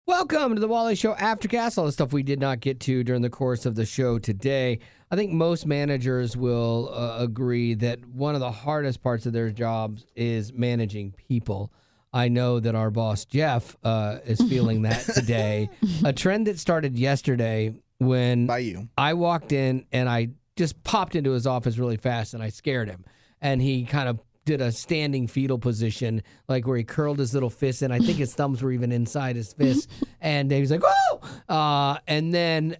Welcome to the Wally Show Aftercast. All the stuff we did not get to during the course of the show today. I think most managers will agree that one of the hardest parts of their jobs is managing people. I know that our boss, Jeff, is feeling that today. A trend that started yesterday when I walked in and I just popped into his office really fast and I scared him. And he kind of did a standing fetal position, like where he curled his little fist in. I think his thumbs were even inside his fist. And he was like, "Whoa!" And then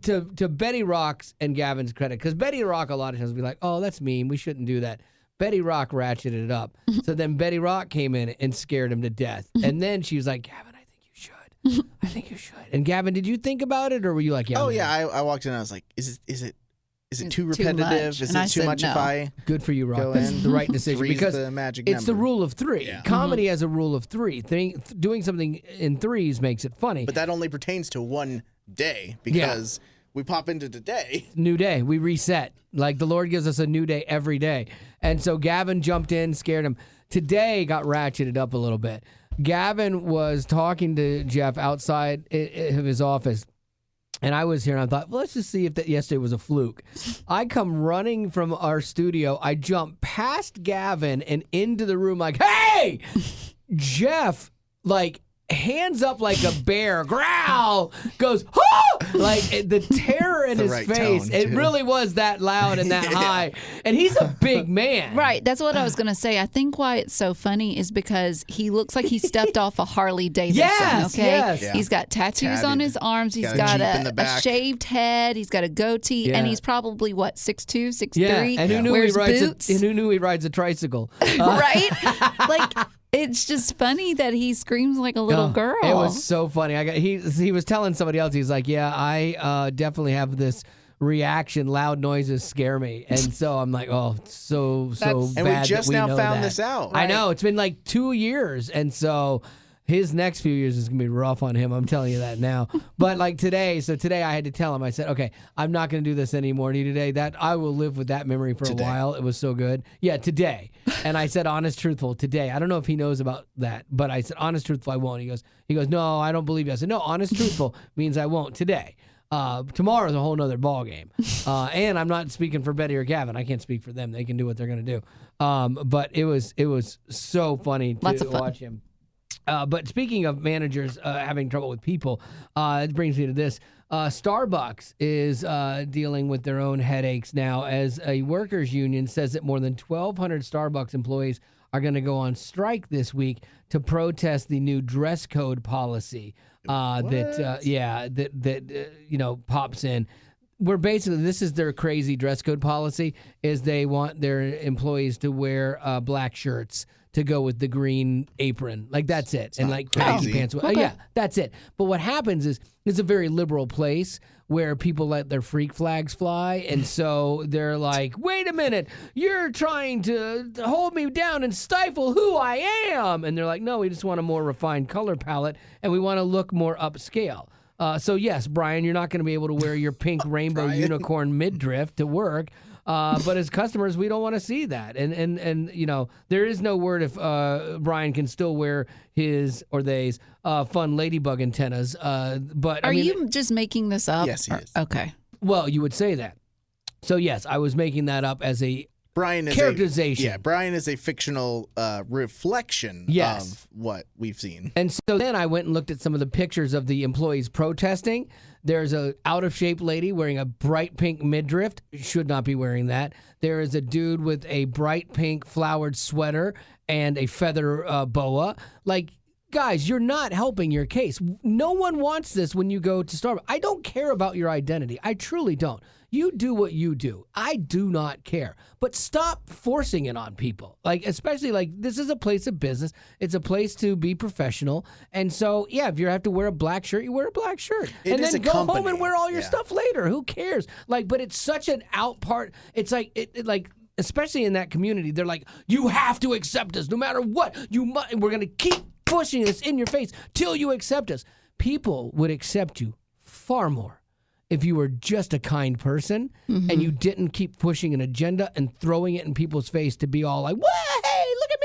to Betty Rock's and Gavin's credit, because Betty Rock a lot of times will be like, "Oh, that's mean. We shouldn't do that." Betty Rock ratcheted it up. So then Betty Rock came in and scared him to death. And then she was like, "Gavin, I think you should. I think you should." And Gavin, did you think about it, or were you like, "Yeah"? Oh yeah, I walked in and I was like, "Is it too repetitive? Is it too much no. if I Good for you, Rock. That's the right decision because the magic it's number. the rule of three. Yeah. Comedy has a rule of three. Doing something in threes makes it funny. But that only pertains to one day because we pop into today. New day. We reset. Like the Lord gives us a new day every day. And so Gavin jumped in, scared him. Today got ratcheted up a little bit. Gavin was talking to Jeff outside of his office. And I was here, and I thought, well, let's just see if that yesterday was a fluke. I come running from our studio. I jump past Gavin and into the room like, "Hey!" Jeff, like, hands up like a bear, growl, goes, "Ah!" Like the terror in his right face. tone, It too. really was that loud and that high. And he's a big man. Right. That's what I was going to say. I think why it's so funny is because he looks like he stepped off a Harley Davidson. Yes, okay. yes. Yeah. He's got tattoos on his arms. He's Got a got Jeep in the a back. shaved head. He's got a goatee. Yeah. And he's probably, 6'2", 6'3"? Yeah, and who knew Wears he rides boots. and who knew he rides a tricycle? Right? Like, it's just funny that he screams like a little girl. It was so funny. He was telling somebody else. He's like, "Yeah, I definitely have this reaction. Loud noises scare me." And so I'm like, "Oh, so bad." And we just that we now know found that. this out. I know it's been like 2 years, and so his next few years is gonna be rough on him. I'm telling you that now. But like today I had to tell him. I said, "Okay, I'm not gonna do this anymore today. That I will live with that memory for a while. It was so good." Yeah, today. And I said, "Honest, truthful, today." I don't know if he knows about that, but I said, "Honest, truthful, I won't." He goes, "No, I don't believe you." I said, "No, honest, truthful means I won't today. Tomorrow's a whole nother ball game." And I'm not speaking for Betty or Gavin. I can't speak for them. They can do what they're gonna do. But it was so funny to watch him. But speaking of managers having trouble with people, it brings me to this. Starbucks is dealing with their own headaches now as a workers' union says that more than 1,200 Starbucks employees are going to go on strike this week to protest the new dress code policy that pops in. Where basically this is their crazy dress code policy is they want their employees to wear black shirts to go with the green apron. Like, that's it. And like khaki pants. Okay. Yeah, that's it. But what happens is it's a very liberal place where people let their freak flags fly. And so they're like, "Wait a minute, you're trying to hold me down and stifle who I am." And they're like, "No, we just want a more refined color palette and we want to look more upscale." So yes, Brian, you're not going to be able to wear your pink rainbow unicorn midriff to work. But as customers, we don't want to see that. And you know, there is no word if Brian can still wear his or they's fun ladybug antennas. But Are you just making this up? Yes, he is. Okay. Well, you would say that. So yes, I was making that up as a Brian is characterization. Brian is a fictional reflection of what we've seen. And so then I went and looked at some of the pictures of the employees protesting. There's a out-of-shape lady wearing a bright pink midriff. Should not be wearing that. There is a dude with a bright pink flowered sweater and a feather boa. Like, guys, you're not helping your case. No one wants this when you go to Starbucks. I don't care about your identity. I truly don't. You do what you do. I do not care. But stop forcing it on people. Like, especially, like, this is a place of business. It's a place to be professional. And so, yeah, if you have to wear a black shirt, you wear a black shirt. And then go home and wear all your stuff later. Who cares? Like, but it's such an out part. It's like, like, especially in that community, they're like, "You have to accept us no matter what. You must. We're going to keep pushing this in your face till you accept us." People would accept you far more if you were just a kind person and you didn't keep pushing an agenda and throwing it in people's face to be all like, "What? Hey, look at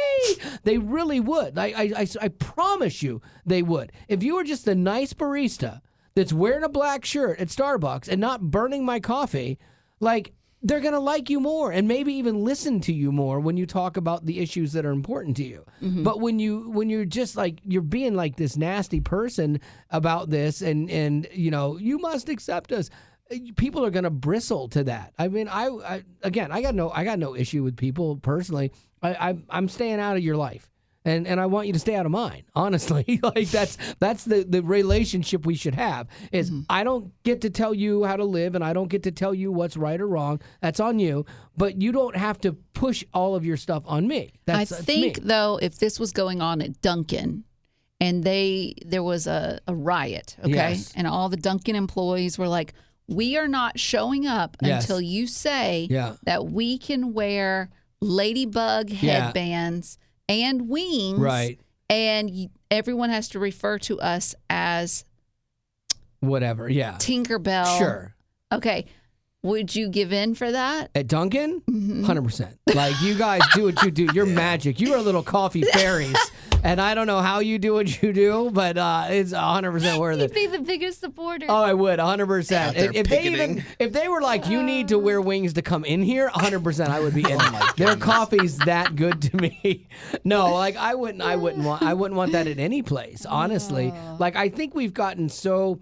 They really would. I promise you they would. If you were just a nice barista that's wearing a black shirt at Starbucks and not burning my coffee, like, they're going to like you more and maybe even listen to you more when you talk about the issues that are important to you. Mm-hmm. But when you're just like, you're being like this nasty person about this and you know, you must accept us. People are going to bristle to that. I mean, I got no issue with people personally. I'm staying out of your life. And I want you to stay out of mine, honestly. Like, that's the relationship we should have, is I don't get to tell you how to live, and I don't get to tell you what's right or wrong. That's on you. But you don't have to push all of your stuff on me. I think, though, if this was going on at Dunkin', and there was a riot, okay? Yes. And all the Dunkin' employees were like, we are not showing up until you say that we can wear ladybug headbands and wings, right? And everyone has to refer to us as whatever, Tinkerbell. Sure. Okay. Would you give in for that? At Dunkin'? 100%. Like, you guys do what you do. You're magic. You are little coffee fairies. And I don't know how you do what you do, but it's 100% worth it. You'd be the biggest supporter. Oh, I would, 100%. If they were like, you need to wear wings to come in here, 100% I would be in. Their coffee's that good to me. No, like, I wouldn't want that at any place, honestly. Like, I think we've gotten so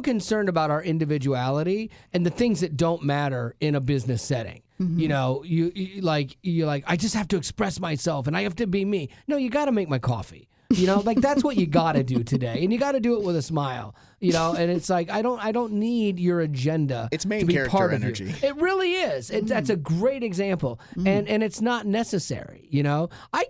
concerned about our individuality and the things that don't matter in a business setting. You know, you're like, I just have to express myself and I have to be me. No, you got to make my coffee. You know, like, that's what you got to do today, and you got to do it with a smile. You know, and it's like, I don't need your agenda. It's main to be character part energy. Of you. It really is. That's a great example, and it's not necessary. You know, I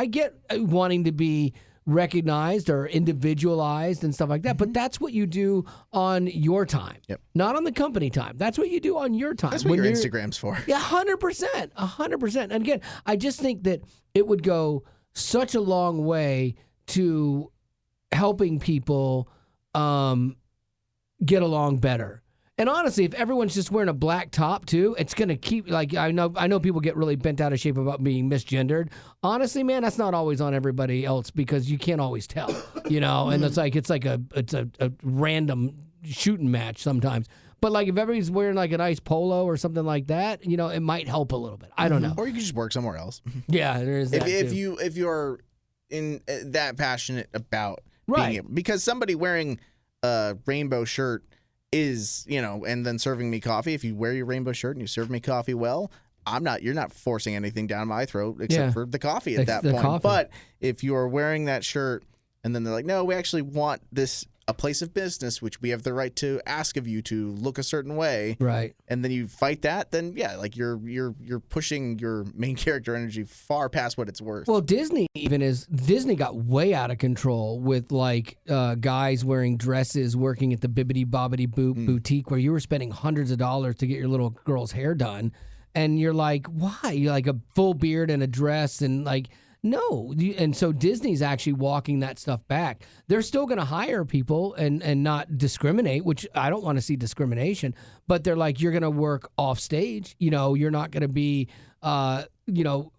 get wanting to be recognized or individualized and stuff like that, but that's what you do on your time, not on the company time. That's what you do on your time. That's what your Instagram's for. Yeah, 100%. And again, I just think that it would go such a long way to helping people get along better. And honestly, if everyone's just wearing a black top too, it's gonna keep, like, I know people get really bent out of shape about being misgendered. Honestly, man, that's not always on everybody else, because you can't always tell, you know. And it's like a random shooting match sometimes. But like, if everybody's wearing like a nice polo or something like that, you know, it might help a little bit. I don't know. Or you can just work somewhere else. Yeah, there is that too. If you're in that passionate about right, because somebody wearing a rainbow shirt is, you know, and then serving me coffee. If you wear your rainbow shirt and you serve me coffee well, you're not forcing anything down my throat except for the coffee at that point. Coffee. But if you're wearing that shirt and then they're like, no, we actually want a place of business, which we have the right to ask of you to look a certain way. Right. And then you fight that, then like you're pushing your main character energy far past what it's worth. Well, Disney got way out of control with like guys wearing dresses working at the Bibbidi Bobbidi Boop boutique, where you were spending hundreds of dollars to get your little girl's hair done. And you're like, why? You're like, a full beard and a dress, and like, no. And so Disney's actually walking that stuff back. They're still going to hire people and not discriminate, which I don't want to see discrimination. But they're like, you're going to work off stage. You know, you're not going to be, you know,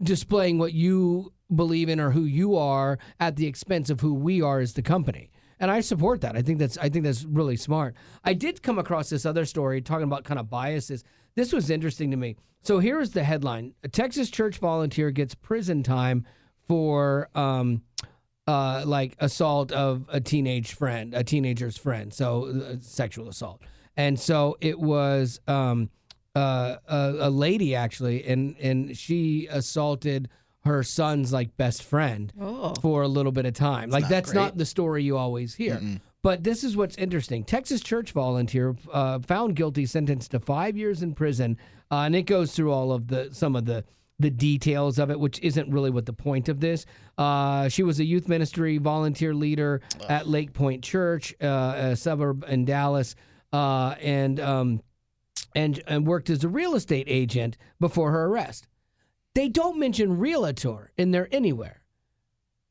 displaying what you believe in or who you are at the expense of who we are as the company. And I support that. I think that's really smart. I did come across this other story talking about kind of biases. This was interesting to me. So here is the headline: a Texas church volunteer gets prison time for like assault of a teenager's friend. So sexual assault. And so it was a lady actually, and she assaulted her son's like best friend for a little bit of time. Like, that's not the story you always hear. But this is what's interesting. Texas church volunteer found guilty, sentenced to 5 years in prison, and it goes through all of some of the details of it, which isn't really what the point of this. She was a youth ministry volunteer leader at Lake Point Church, a suburb in Dallas, and worked as a real estate agent before her arrest. They don't mention realtor in there anywhere.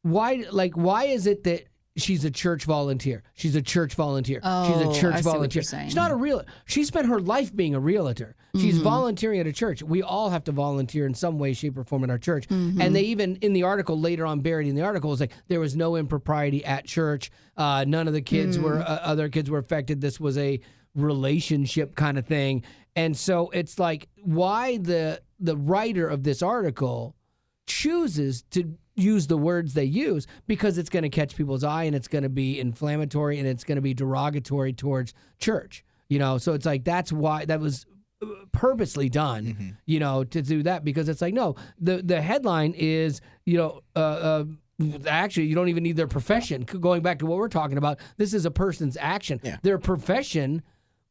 Why is it that she's a church volunteer. She's a church volunteer. Oh, she's a church I see what volunteer. you're saying. She's not a real. She spent her life being a realtor. She's volunteering at a church. We all have to volunteer in some way, shape, or form in our church. And they even, in the article, later on buried in the article, was like, there was no impropriety at church. None of the kids were, other kids were affected. This was a relationship kind of thing. And so it's like, why the writer of this article chooses to use the words they use, because it's going to catch people's eye and it's going to be inflammatory and it's going to be derogatory towards church. So it's like, that's why that was purposely done, to do that, because it's like, no, the headline is, actually, you don't even need their profession. Going back to what we're talking about, this is a person's action. Yeah. Their profession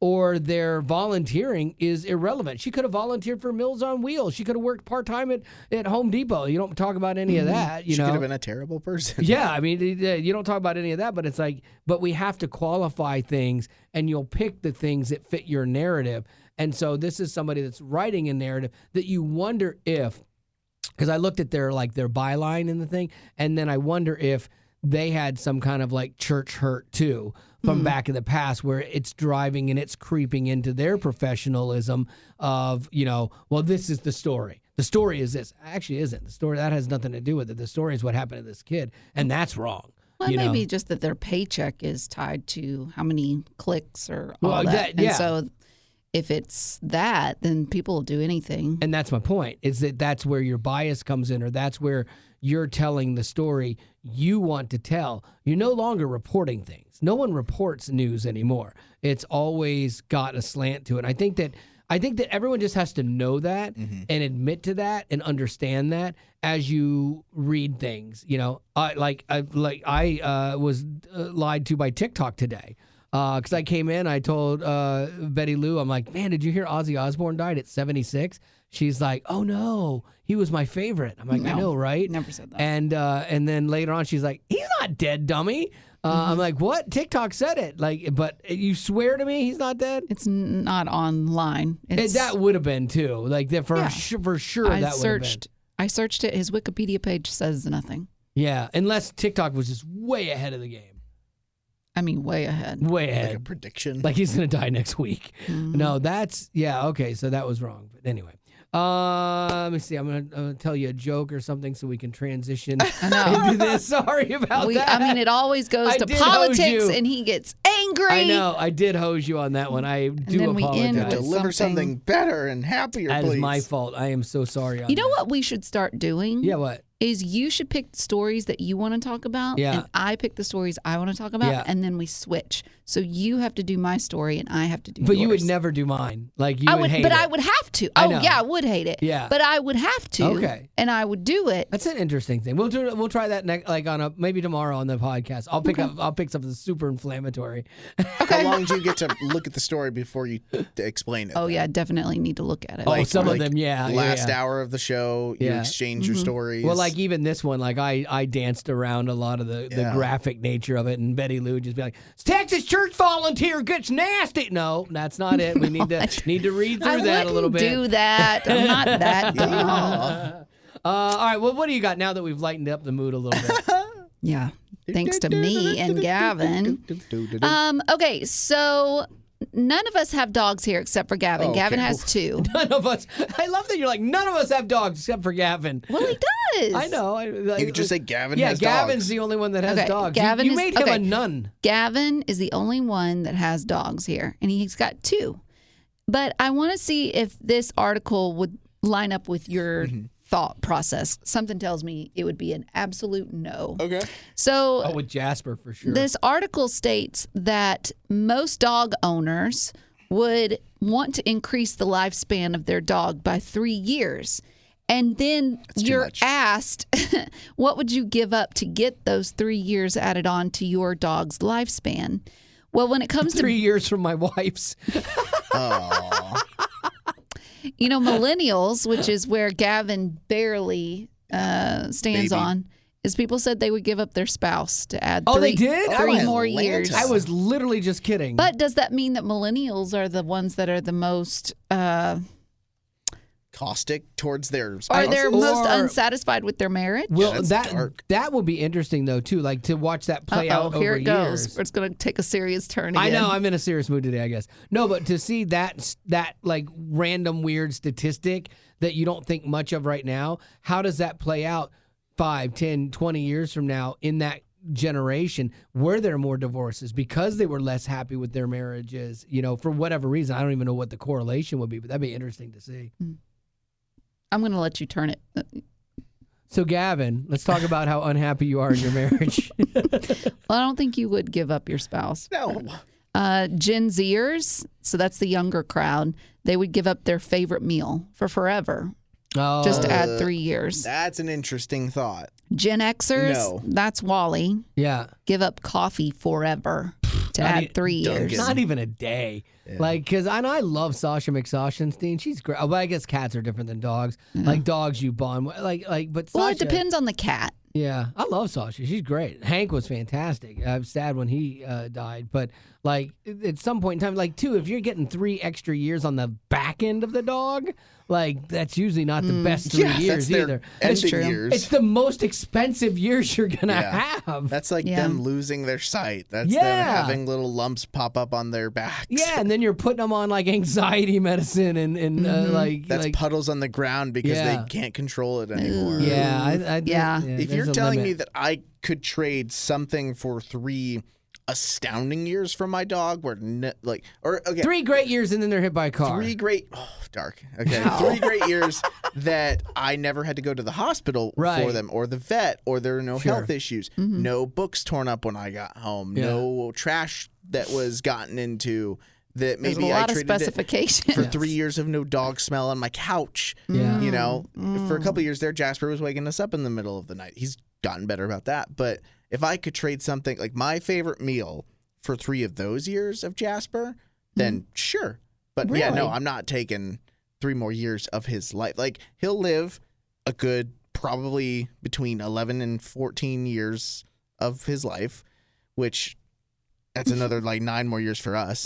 or their volunteering is irrelevant. She could have volunteered for Meals on Wheels. She could have worked part-time at Home Depot. You don't talk about any of that. She could have been a terrible person. Yeah, I mean, you don't talk about any of that, but it's like, but we have to qualify things, and you'll pick the things that fit your narrative. And so this is somebody that's writing a narrative that you wonder if, because I looked at their byline in the thing, and then I wonder if they had some kind of like church hurt too from back in the past, where it's driving and it's creeping into their professionalism of, well, this is the story. The story is this. Actually isn't. The story, that has nothing to do with it. The story is what happened to this kid, and that's wrong. Well, maybe just that their paycheck is tied to how many clicks or all that. And so if it's that, then people will do anything. And that's my point, is that's where your bias comes in, or that's where you're telling the story you want to tell. You're no longer reporting things. No one reports news anymore. It's always got a slant to it. I think that everyone just has to know that and admit to that and understand that as you read things. I was lied to by TikTok today. Because I came in, I told Betty Lou, I'm like, man, did you hear Ozzy Osbourne died at 76? She's like, oh no, he was my favorite. I'm like, no, I know, right? Never said that. And then later on, she's like, he's not dead, dummy. I'm like, what? TikTok said it. But you swear to me he's not dead? It's not online. That would have been too. For sure, that would have been. I searched it. His Wikipedia page says nothing. Yeah, unless TikTok was just way ahead of the game. I mean, way ahead. Way ahead. Like a prediction. Like he's going to die next week. No, okay, so that was wrong. But anyway. Let me see. I'm going to tell you a joke or something so we can transition into this. Sorry about that. I mean, it always goes to politics, and he gets angry. I know. I did hose you on that one. I do apologize. Deliver something better and happier, please. That is my fault. I am so sorry on that. You know what we should start doing? Yeah, what? Is you should pick stories that you want to talk about, and I pick the stories I want to talk about, and then we switch. So you have to do my story, and I have to do yours. But you would never do mine. Like you would hate it. But I would have to. Oh, yeah, I would hate it. Yeah. But I would have to. Okay. And I would do it. That's an interesting thing. We'll try that maybe tomorrow on the podcast. I'll pick something super inflammatory. Okay. How long do you get to look at the story before you explain it? Oh, yeah, definitely need to look at it. Some of them, yeah. Last hour of the show, you exchange your stories. Well, like even this one, like I danced around a lot of the graphic nature of it, and Betty Lou would just be like, Texas church volunteer gets nasty. No, that's not it. We need to read through that a little bit. Do that. I'm not that dumb. All right. Well, what do you got now that we've lightened up the mood a little bit? Yeah. Thanks to me and Gavin. Okay, so none of us have dogs here except for Gavin. Okay. Gavin has 2. None of us. I love that you're like, none of us have dogs except for Gavin. Well, he does. I know. You could just say Gavin has dogs. Yeah, Gavin's the only one that has dogs. You made him a nun. Gavin is the only one that has dogs here, and he's got 2. But I want to see if this article would line up with your thought process. Something tells me it would be an absolute no. Okay. So, with Jasper for sure. This article states that most dog owners would want to increase the lifespan of their dog by 3 years. And then you're asked, what would you give up to get those 3 years added on to your dog's lifespan? Well, when it comes to 3 years from my wife's. Oh. Millennials, which is where Gavin barely stands on, is people said they would give up their spouse to add they did? 3 more years. I was literally just kidding. But does that mean that millennials are the ones that are the most caustic towards their Or spouses. they're most unsatisfied with their marriage. Well, that's dark. that will be interesting though too, like to watch that play out over here it years. goes. It's going to take a serious turn again. I know I'm in a serious mood today, I guess. No, but to see that like random weird statistic that you don't think much of right now, how does that play out 5, 10, 20 years from now in that generation? Were there more divorces because they were less happy with their marriages, for whatever reason? I don't even know what the correlation would be, but that'd be interesting to see. I'm going to let you turn it. So, Gavin, let's talk about how unhappy you are in your marriage. Well, I don't think you would give up your spouse. No. Gen Zers, so that's the younger crowd, they would give up their favorite meal for forever. Oh. Just to add 3 years. That's an interesting thought. Gen Xers, No. that's Wally. Yeah. Give up coffee forever to add 3 years. Not even a day. Yeah. Like, because I love Sasha McSauchenstein. She's great. Well, I guess cats are different than dogs. Like dogs, you bond. But Well, Sasha, it depends on the cat. Yeah, I love Sasha. She's great. Hank was fantastic. I'm sad when he died, but like at some point in time, like too, if you're getting 3 extra years on the back end of the dog, like that's usually not the best 3 years that's either. That's true. years. It's the most expensive years you're gonna have. That's like Yeah. them losing their sight. That's Yeah. them having little lumps pop up on their backs. Yeah, and then you're putting them on like anxiety medicine and like That's like, puddles on the ground because Yeah. they can't control it anymore. yeah, Yeah. If there's you're a telling limit. me that I could trade something for 3 astounding years from my dog, where 3 great years and then they're hit by a car. 3 great, dark. Okay, 3 great years that I never had to go to the hospital Right. for them, or the vet, or there were no Sure. health issues, no books torn up when I got home, Yeah. no trash that was gotten into. That There's maybe a I lot of traded it specifications. for 3 years of no dog smell on my couch. Yeah. You know, for a couple of years there, Jasper was waking us up in the middle of the night. He's gotten better about that. But if I could trade something like my favorite meal for 3 of those years of Jasper, then sure. But yeah, no, Really? I'm not taking 3 more years of his life. Like, he'll live a good probably between 11 and 14 years of his life, which that's another like 9 more years for us.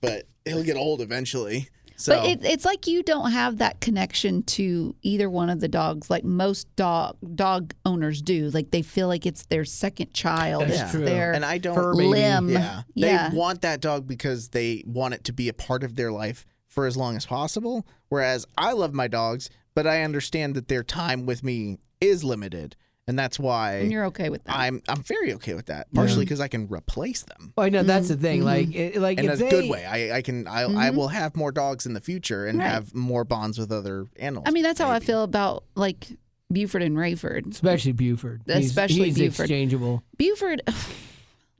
But he'll get old eventually. So But it's like you don't have that connection to either one of the dogs like most dog owners do. Like they feel like it's their second child. That's It's true. their and I don't Fur baby. limb. Yeah. Yeah. They want that dog because they want it to be a part of their life for as long as possible. Whereas I love my dogs, but I understand that their time with me is limited. And that's why And you're okay with that. I'm very okay with that. Partially because I can replace them. Oh, no, that's the thing. Like In if a they, good way. I will have more dogs in the future and Right. have more bonds with other animals. I mean, that's how I maybe. feel about like Buford and Rayford. especially Buford. Especially he's Buford. exchangeable. Buford,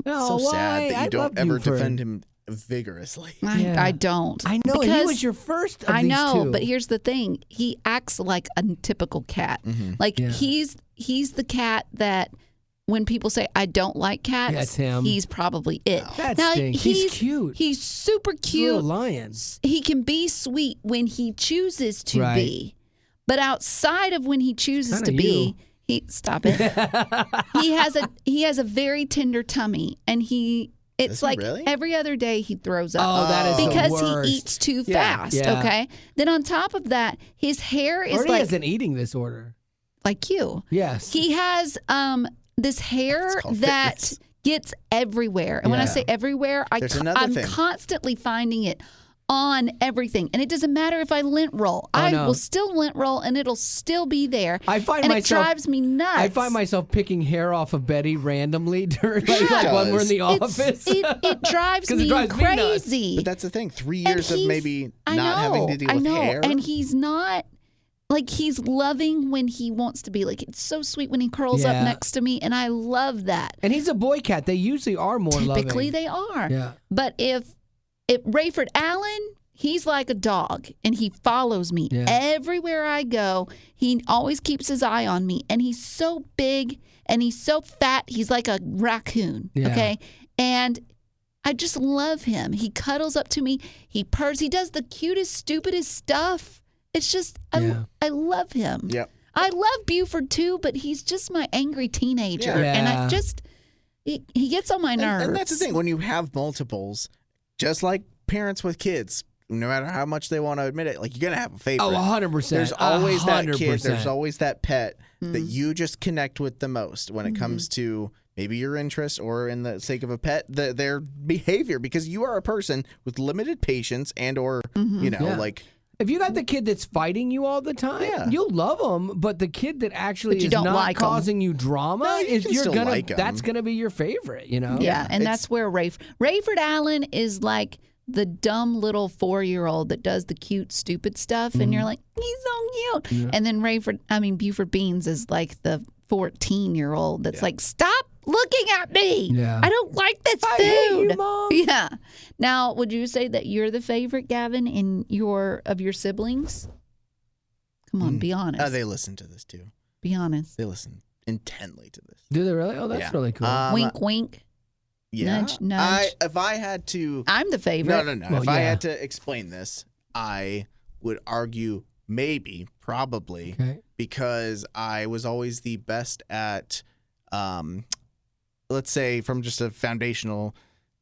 No, So sad why? that I you don't love ever Buford. defend him vigorously. Yeah. I don't. I know he Because was your first. Of I these know, two. but here's the thing: he acts like a typical cat. Like Yeah. he's the cat that when people say I don't like cats, That's him. he's probably it. That now stinks. He's cute. He's super He's a little cute. lion. He can be sweet when he chooses to Right. be, but outside of when he chooses Kinda to be, he stop it. he has a very tender tummy, and it's Does he like really? every other day he throws up. Oh, that is the Because worst. he eats too Yeah. fast. Yeah. Okay. Then on top of that, his hair is Or he like has an eating disorder. you. Yes. He has this hair It's called that fitness. gets everywhere. And when I Yeah. say everywhere, There's another I'm thing. constantly finding it on everything. And it doesn't matter if I lint roll. I no. will still lint roll and it'll still be there. I find and myself. it drives me nuts. I find myself picking hair off of Betty randomly during like Yeah. when we're in the It's- office. it drives 'Cause it me drives me nuts. crazy. But that's the thing. 3 And years of he's- maybe I not having to deal I with know. hair. And he's not like he's loving when he wants to be. Like it's so sweet when he curls up Yeah. next to me, and I love that. And he's a boy cat. They usually are more Typically loving. they are. Yeah. But if Rayford Allen, he's like a dog and he follows me Yeah. everywhere I go. He always keeps his eye on me, and he's so big and he's so fat. He's like a raccoon. Yeah. Okay. And I just love him. He cuddles up to me. He purrs. He does the cutest, stupidest stuff. It's just, Yeah. I love him. Yep. I love Buford too, but he's just my angry teenager. Yeah. And Yeah. I just, he gets on my nerves. And that's the thing. When you have multiples, just like parents with kids, no matter how much they want to admit it, like you're gonna have a favorite. Oh, 100%. There's always 100%. that kid. There's always that pet that you just connect with the most when it comes to maybe your interest or, in the sake of a pet, their behavior, because you are a person with limited patience and or like. If you got the kid that's fighting you all the time, you'll love them. But the kid that actually is not like causing you drama, that's gonna be your favorite. Yeah, and that's where Rayford Allen is like the dumb little 4-year-old that does the cute, stupid stuff, and you're like, he's so cute. Yeah. And then Buford Beans is like the 14-year-old that's like, stop looking at me. Yeah. I don't like this food. I hate you, Mom. Yeah. Now, would you say that you're the favorite, Gavin, of your siblings? Come on, be honest. They listen to this too. Be honest. They listen intently to this. Do they really? Oh, that's really cool. Wink, wink. Yeah. Nudge, nudge. If I had to... I'm the favorite. No. Well, if I had to explain this, I would argue probably, because I was always the best at, let's say, from just a foundational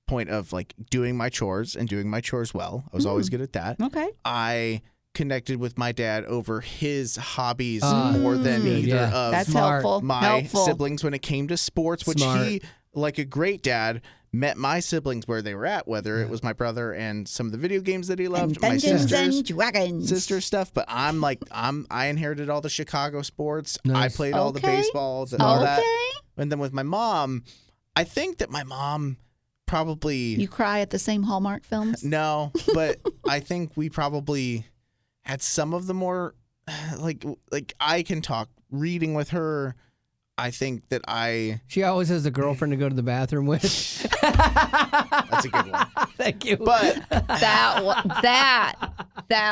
point of like doing my chores and doing my chores well. I was always good at that. Okay. I connected with my dad over his hobbies more than either of That's helpful. my siblings when it came to sports, which he, like a great dad, met my siblings where they were at, whether it was my brother and some of the video games that he loved, my sister stuff. But I inherited all the Chicago sports. Nice. I played all the baseball, all that. And then with my mom, I think that my mom probably... You cry at the same Hallmark films? No, but I think we probably had some of the more, like I can talk, reading with her. I think that She always has a girlfriend to go to the bathroom with. That's a good one. Thank you. But that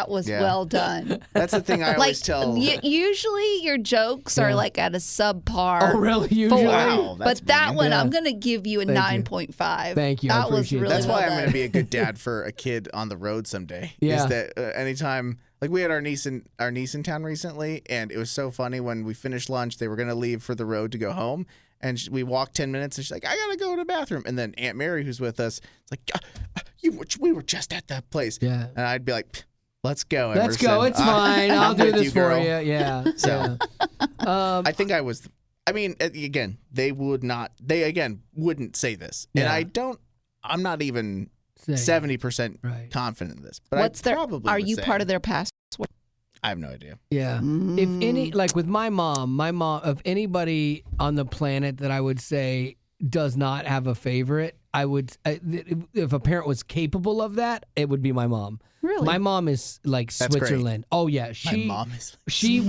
was well done. That's the thing I always tell. Usually your jokes are like at a subpar. Oh, really? Usually? Wow, but that one, I'm going to give you a 9.5. Thank you. That was really That's why I'm done. going to be a good dad for a kid on the road someday. Yeah. Is that anytime... Like, we had our niece in town recently, and it was so funny when we finished lunch. They were going to leave for the road to go home, and we walked 10 minutes, and she's like, I got to go to the bathroom. And then Aunt Mary, who's with us, is like, we were just at that place. Yeah. And I'd be like, let's go, Emerson. Let's go. It's fine. I'll do this for you. Yeah. So I think I was, again, they wouldn't say this. And I'm not even 70% confident in this. But are you part of their password? I have no idea. Yeah. If any, like with my mom, of anybody on the planet that I would say does not have a favorite, if a parent was capable of that, it would be my mom. Really? My mom is like Switzerland. Great. Oh yeah, my mom is. She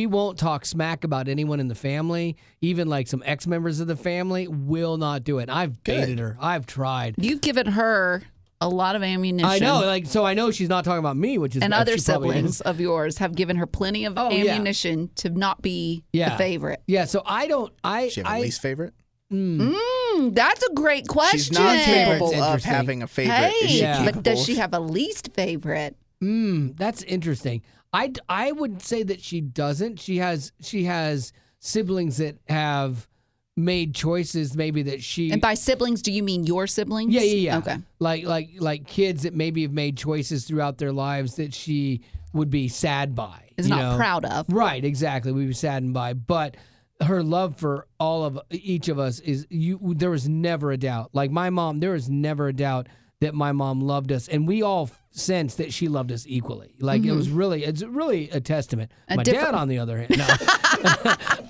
won't talk smack about anyone in the family, even like some ex-members of the family. Will not do it. I've dated her. I've tried. You've given her a lot of ammunition. I know, so I know she's not talking about me, which is and other siblings of yours have given her plenty of ammunition to not be the favorite. Yeah, so I don't. She have a least favorite? That's a great question. She's not capable of having a favorite. Hey, but does she have a least favorite? That's interesting. I would say that she doesn't. She has siblings that have made choices maybe that she... And by siblings, do you mean your siblings? Yeah. Okay. Like kids that maybe have made choices throughout their lives that she would be sad by. Is not proud of. Right, exactly. We'd be saddened by. But her love for each of us is... There was never a doubt. Like my mom, there was never a doubt that my mom loved us. And we all sensed that she loved us equally. Like it's really a testament. My dad, on the other hand,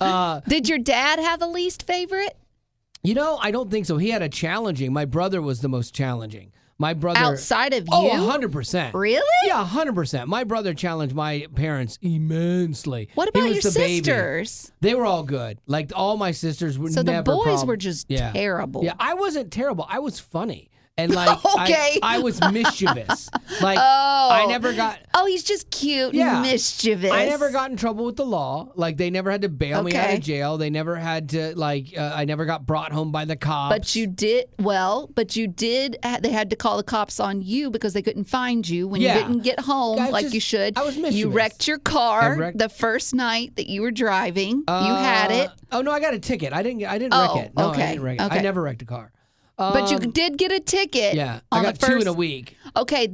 no. Did your dad have a least favorite? I don't think so. He had a challenging. My brother was the most challenging. My brother... Outside of you? Oh, 100%. Really? Yeah, 100%. My brother challenged my parents immensely. What about your sisters? Baby. They were all good. Like, all my sisters were never... So the boys were just terrible. Yeah, I wasn't terrible. I was funny. And like, I was mischievous. Like, I never got... Oh, he's just cute and mischievous. I never got in trouble with the law. Like, they never had to bail me out of jail. They never had to, I never got brought home by the cops. But you did, they had to call the cops on you because they couldn't find you when you didn't get home you should. I was mischievous. You wrecked your car the first night that you were driving. You had it. Oh, no, I got a ticket. I didn't wreck it. No, I didn't wreck it. I never wrecked a car. But you did get a ticket. Yeah, I got 2 in a week. Okay.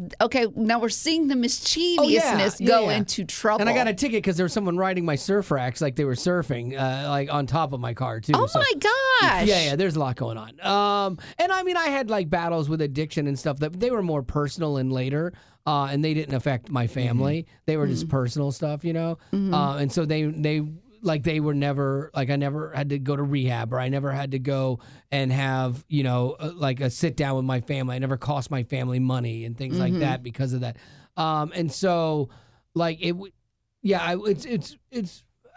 Now we're seeing the mischievousness go into trouble. And I got a ticket because there was someone riding my surf racks like they were surfing, like on top of my car too. Oh my gosh! Yeah. There's a lot going on. And I mean, I had like battles with addiction and stuff that they were more personal and later. And they didn't affect my family. Mm-hmm. They were just personal stuff, Mm-hmm. And so they were never, like, I never had to go to rehab, or I never had to go and have, like a sit down with my family. I never cost my family money and things like that because of that. And so, like, it's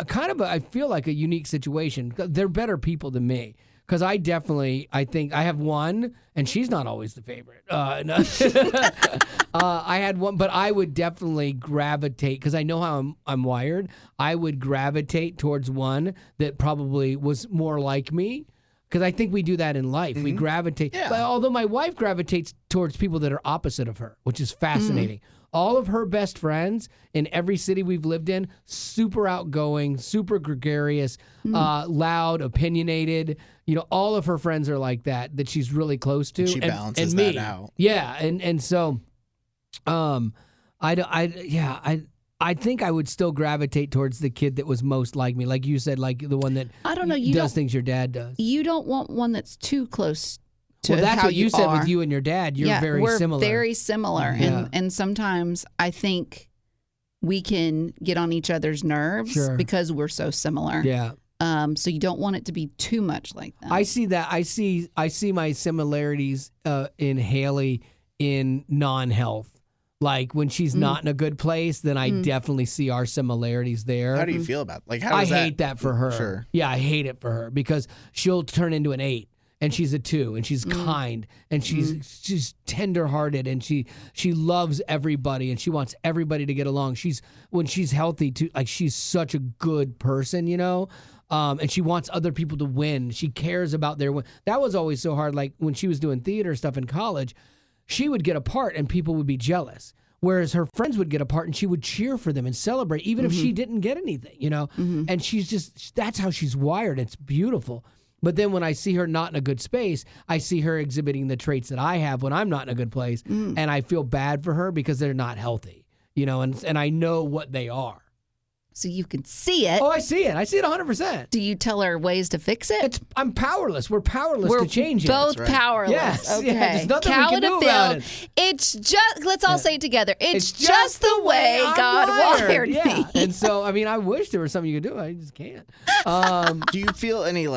kind of I feel like a unique situation. They're better people than me. Because I think I have one, and she's not always the favorite. No. I had one, but I would definitely gravitate, because I know how I'm wired. I would gravitate towards one that probably was more like me, because I think we do that in life. Mm-hmm. We gravitate. Yeah. But although my wife gravitates towards people that are opposite of her, which is fascinating. Mm. All of her best friends in every city we've lived in, super outgoing, super gregarious, loud, opinionaid. All of her friends are like that she's really close to. And she balances that out. Yeah, and so, I think I would still gravitate towards the kid that was most like me, like you said, like the one that does things your dad does. You don't want one that's too close. Well, that's what you said with you and your dad. You're very similar. We're very similar. Yeah. And sometimes I think we can get on each other's nerves because we're so similar. Yeah. So you don't want it to be too much like that. I see that. I see my similarities in Haley in non-health. Like when she's not in a good place, then I definitely see our similarities there. How do you feel about it? I hate that for her. Sure. Yeah, I hate it for her because she'll turn into an 8. And she's a 2, and she's kind, and she's tender-hearted, and she loves everybody, and she wants everybody to get along. When she's healthy too, like she's such a good person, and she wants other people to win. She cares about their win. That was always so hard. Like when she was doing theater stuff in college, she would get a part, and people would be jealous. Whereas her friends would get a part, and she would cheer for them and celebrate, even if she didn't get anything, And that's how she's wired. It's beautiful. But then when I see her not in a good space, I see her exhibiting the traits that I have when I'm not in a good place. And I feel bad for her because they're not healthy, and I know what they are. So you can see it. Oh, I see it. I see it 100%. Do you tell her ways to fix it? I'm powerless. We're powerless to change it. We're both powerless. Yes. Okay. Yeah, there's nothing we can do about it. It's just, let's all say it together. It's just the way God wired me. And so, I mean, I wish there was something you could do. I just can't. Do you feel any,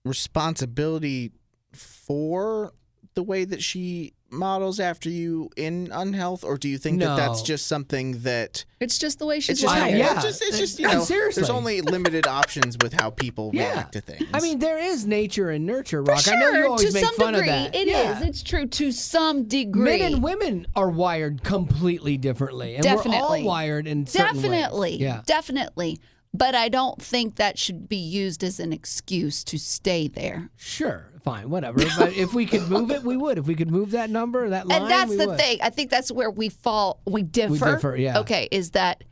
responsibility for the way that she models after you in unhealth, or do you think that that's just something that it's just the way she's wired? Yeah, it's just seriously. There's only limited options with how people react to things. I mean, there is nature and nurture, Rock. For sure, I know you always make fun degree, of that. It is. It's true to some degree. Men and women are wired completely differently, and we're all wired in certain ways. Yeah. Definitely. But I don't think that should be used as an excuse to stay there. Sure, fine, whatever. But if we could move it, we would. If we could move that number, that line, and that's we the would. thing. I think that's where we differ. We differ, yeah. Okay, is that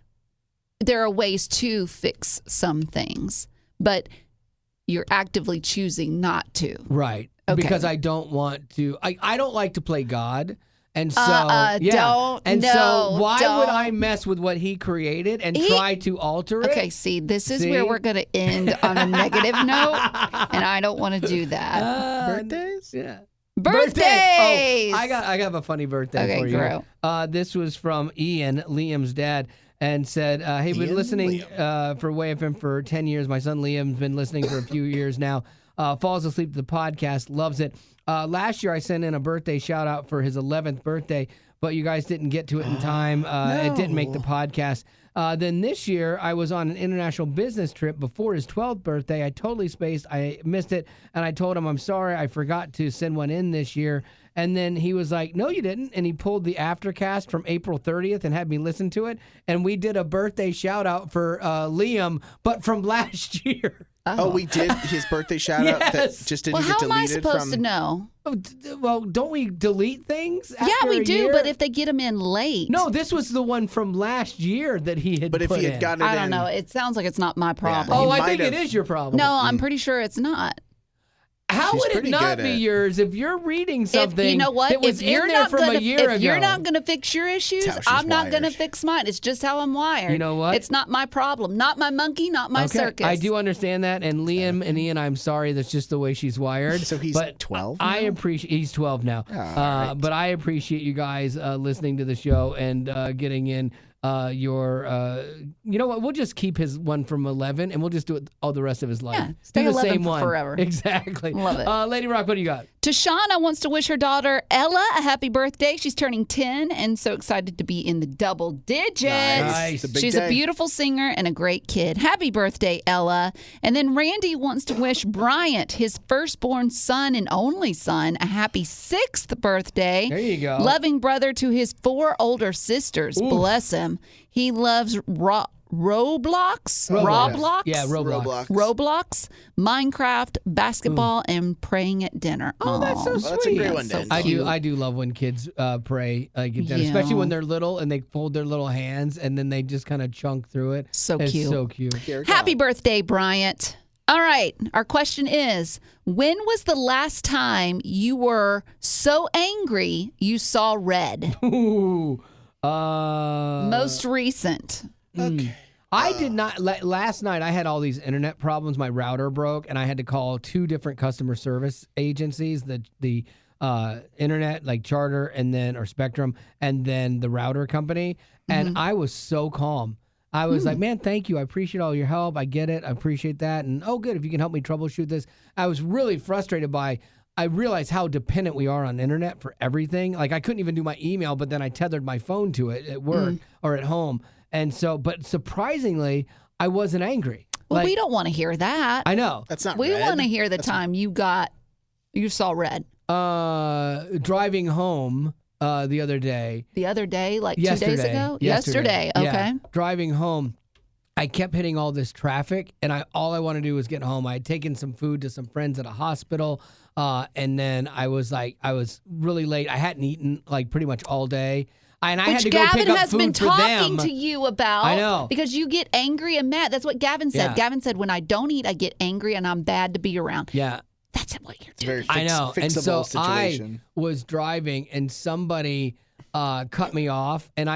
there are ways to fix some things, but you're actively choosing not to. Right. Okay. Because I don't want to. I don't like to play God. And so, so why would I mess with what he created and try to alter it? Okay, see, this is where we're going to end on a negative note, and I don't want to do that. Birthdays? Yeah. Birthdays! Oh, I got a funny birthday for you. This was from Ian, Liam's dad, and said, hey, been listening for WayFM for 10 years. My son Liam's been listening for a few years now. Falls asleep to the podcast, loves it. Last year, I sent in a birthday shout out for his 11th birthday, but you guys didn't get to it in time. It didn't make the podcast. Then this year, I was on an international business trip before his 12th birthday. I totally spaced. I missed it, and I told him, I'm sorry, I forgot to send one in this year. And then he was like, no, you didn't. And he pulled the Aftercast from April 30th and had me listen to it. And we did a birthday shout out for Liam, but from last year. Oh, we did his birthday shout out that just didn't get deleted from. How am I supposed to know? Well, don't we delete things? Yeah, we do, year? But if they get them in late. No, this was the one from last year that he had But if he had gotten it I don't know. It sounds like it's not my problem. I think it is your problem. No, I'm pretty sure it's not. How She's would it pretty not good be at- yours if you're reading something You know what? that was If you're in there not from gonna, a year ago? if you're not going to fix your issues, That's how she's I'm not going to wired. fix mine. It's just how I'm wired. You know what? It's not my problem. Not my monkey, not my circus. I do understand that, and Liam and Ian, I'm sorry, that's just the way she's wired. So he's but 12 I now? appreciate he's 12 now. right. But I appreciate you guys listening to the show and getting in your. You know what? We'll just keep his one from 11, and we'll just do it all the rest of his life. Yeah, stay do the 11 same for one forever. Exactly. Love it. Lady Rock, what do you got? Tashana wants to wish her daughter Ella a happy birthday. She's turning 10 and so excited to be in the double digits. Nice. It's a big She's day. a beautiful singer and a great kid. Happy birthday, Ella. And then Randy wants to wish Bryant, his firstborn son and only son, a happy 6th birthday. There you go. Loving brother to his 4 older sisters. Bless him. He loves Roblox? Yeah, Roblox. Roblox. Roblox, Minecraft, basketball, and praying at dinner. Oh, that's so Well, sweet. that's a great one, Dan. I do love when kids pray like at dinner, Yeah. especially when they're little and they fold their little hands and then they just kind of chunk through it. So It's cute. so cute. Dear Happy God. birthday, Bryant. All right. Our question is, when was the last time you were so angry you saw red? Ooh. Most recent. Okay. I did not. Last night, I had all these internet problems. My router broke, and I had to call 2 different customer service agencies: the internet, like Charter, and then or Spectrum, and then the router company. And I was so calm. I was like, "Man, thank you. I appreciate all your help. I get it. I appreciate that. And oh, good if you can help me troubleshoot this." I was really frustrated by. I realized how dependent we are on internet for everything. Like I couldn't even do my email, but then I tethered my phone to it at work or at home. And so, but surprisingly, I wasn't angry. Well, Like, we don't want to hear that. I know. That's not We red. want to hear the time you saw red. Driving home the other day. The other day, like 2 Yesterday. days ago? Yesterday. Okay. Yeah. Driving home, I kept hitting all this traffic, and all I want to do was get home. I had taken some food to some friends at a hospital, and then I was really late. I hadn't eaten like pretty much all day. And I had to Which go Gavin pick up has food been for talking them. to you about. I know. Because you get angry and mad. That's what Gavin said. Yeah. Gavin said, when I don't eat, I get angry and I'm bad to be around. Yeah. That's what you're It's a very doing. I know. And fixable so situation. I was driving and somebody cut me off and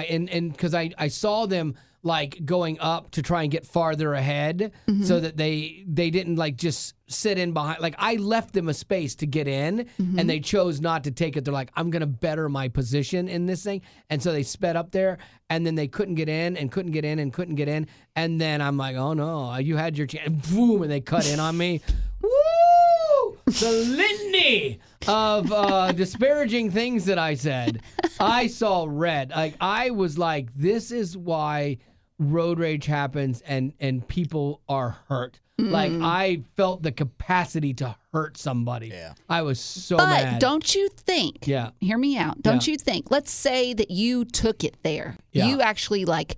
because I saw them like going up to try and get farther ahead so that they didn't like just sit in behind. Like I left them a space to get in and they chose not to take it. They're like, I'm going to better my position in this thing. And so they sped up there and then they couldn't get in and couldn't get in and couldn't get in. And then I'm like, oh no, you had your chance. Boom. And they cut in on me. Woo! The litany of disparaging things that I said. I saw red. Like I was like, this is why road rage happens and people are hurt. Like I felt the capacity to hurt somebody. Yeah. I was so But mad. don't you think, Yeah. hear me out, don't you think, let's say that you took it there. Yeah. You actually like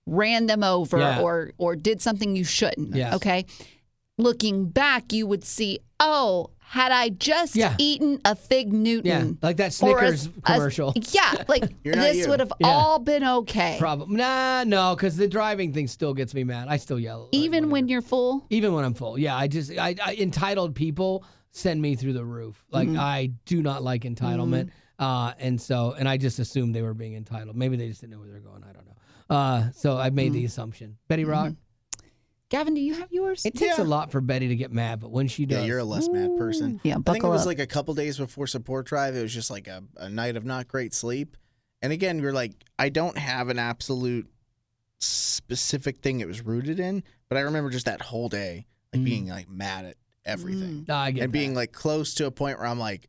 ran them over Yeah. or did something you shouldn't. Yes. Okay. Looking back, you would see, oh, had I just Yeah. eaten a Fig Newton. Yeah, like that or Snickers commercial. Yeah, like You're not this you. would have Yeah. all been okay. Problem? No, because the driving thing still gets me mad. I still yell. Even when you're full. Even when I'm full. Yeah, I entitled people send me through the roof. Like I do not like entitlement. And I just assumed they were being entitled. Maybe they just didn't know where they're going. I don't know. So I made the assumption. Betty Rock. Gavin, do you have yours? It takes a lot for Betty to get mad, but when she does, Yeah, you're a less mad person. Yeah, I think buckle it was up. like a couple days before support drive. It was just like a night of not great sleep. And again, you're like, I don't have an absolute specific thing it was rooted in, but I remember just that whole day like being like mad at everything No, I get and being that. like close to a point where I'm like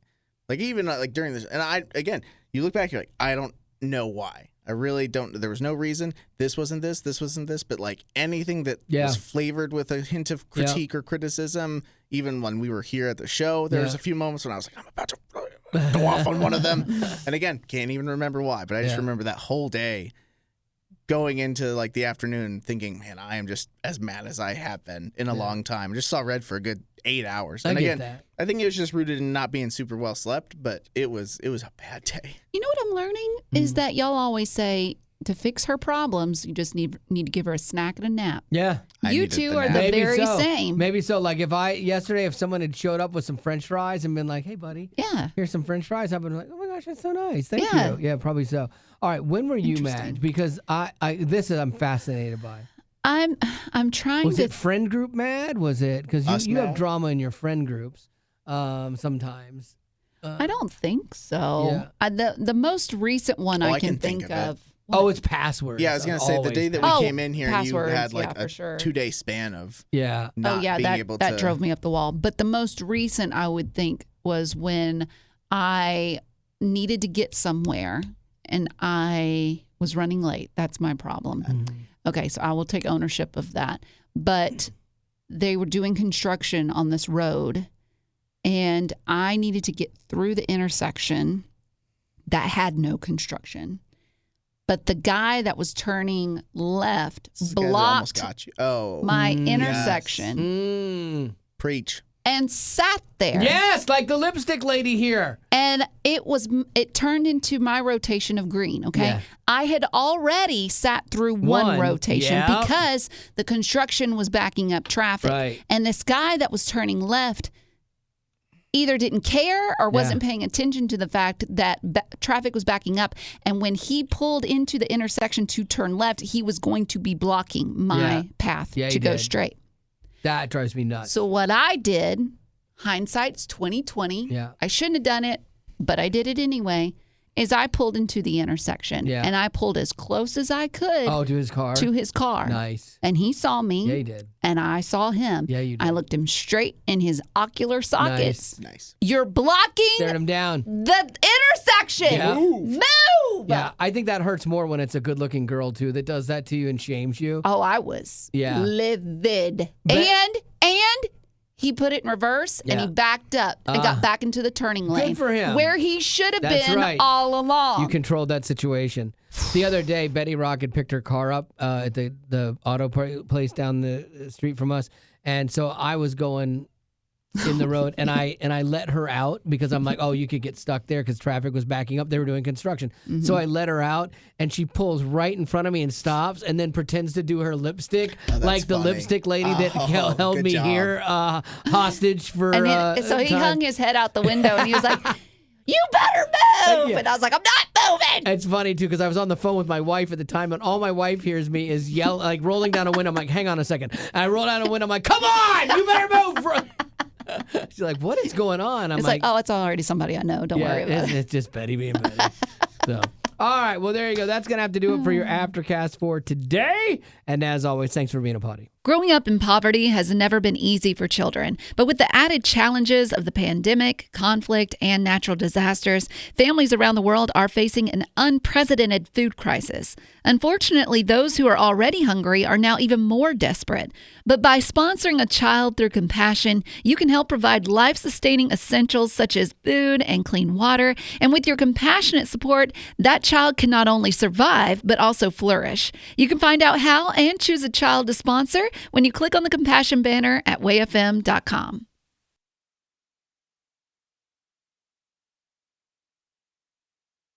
even like during this, and you look back, you're like, I don't know why. I really don't. There was no reason. This wasn't this. This wasn't this. But like anything that was flavored with a hint of critique or criticism, even when we were here at the show, there was a few moments when I was like, I'm about to go off on one of them. And again, can't even remember why. But I just remember that whole day going into like the afternoon thinking, man, I am just as mad as I have been in a long time. I just saw red for a good 8 hours. And I get again, that. I think it was just rooted in not being super well slept, but it was a bad day. You know what I'm learning is that y'all always say to fix her problems, you just need to give her a snack and a nap. Yeah. You two are the Maybe very so. same. Maybe so. Like yesterday, if someone had showed up with some French fries and been like, "Hey, buddy, here's some French fries," I've been like, "Oh my gosh, that's so nice. Thank you." Yeah, probably so. All right, when were you mad? Because I'm fascinated by. I'm trying. Was it friend group mad? Was it because you have drama in your friend groups sometimes? I don't think so. Yeah. The most recent one I can think of. Oh, it's passwords. Yeah, I was going to say, the day that we came in here, you had like a 2-day span of not being able to... that drove me up the wall. But the most recent, I would think, was when I needed to get somewhere and I was running late. That's my problem. Mm-hmm. Okay, so I will take ownership of that. But they were doing construction on this road, and I needed to get through the intersection that had no construction. But the guy that was turning left blocked my intersection. Preach. And sat there. Yes, like the lipstick lady here. And it turned into my rotation of green, okay? Yeah. I had already sat through one rotation because the construction was backing up traffic. Right. And this guy that was turning left either didn't care or wasn't paying attention to the fact that traffic was backing up. And when he pulled into the intersection to turn left, he was going to be blocking my path to go straight. That drives me nuts. So what I did, hindsight's 20/20. Yeah. I shouldn't have done it, but I did it anyway. Is I pulled into the intersection and I pulled as close as I could. Oh, to his car? To his car. Nice. And he saw me. Yeah, he did. And I saw him. Yeah, you did. I looked him straight in his ocular sockets. Nice. You're blocking Stared him down. the intersection. Yeah. Move. Yeah, I think that hurts more when it's a good-looking girl, too, that does that to you and shames you. Oh, I was livid. And he put it in reverse, and he backed up and got back into the turning lane. Good for him. Where he should have That's been right. all along. You controlled that situation. The other day, Betty Rock had picked her car up at the auto place down the street from us, and so I was going in the road, and I let her out because I'm like, oh, you could get stuck there because traffic was backing up. They were doing construction. Mm-hmm. So I let her out, and she pulls right in front of me and stops and then pretends to do her lipstick like the lipstick lady that held me here hostage for so he hung his head out the window, and he was like, you better move. And I was like, I'm not moving. It's funny, too, because I was on the phone with my wife at the time, and all my wife hears me is yell, like rolling down a window. I'm like, hang on a second. And I roll down a window. I'm like, come on, you better move. She's like, what is going on? I'm like, oh, it's already somebody I know. Don't worry about it. It's just Betty being Betty. So, all right. Well, there you go. That's going to have to do it for your Aftercast for today. And as always, thanks for being a potty. Growing up in poverty has never been easy for children, but with the added challenges of the pandemic, conflict, and natural disasters, families around the world are facing an unprecedented food crisis. Unfortunately, those who are already hungry are now even more desperate. But by sponsoring a child through compassion, you can help provide life-sustaining essentials such as food and clean water. And with your compassionate support, that child can not only survive, but also flourish. You can find out how and choose a child to sponsor when you click on the compassion banner at wayfm.com.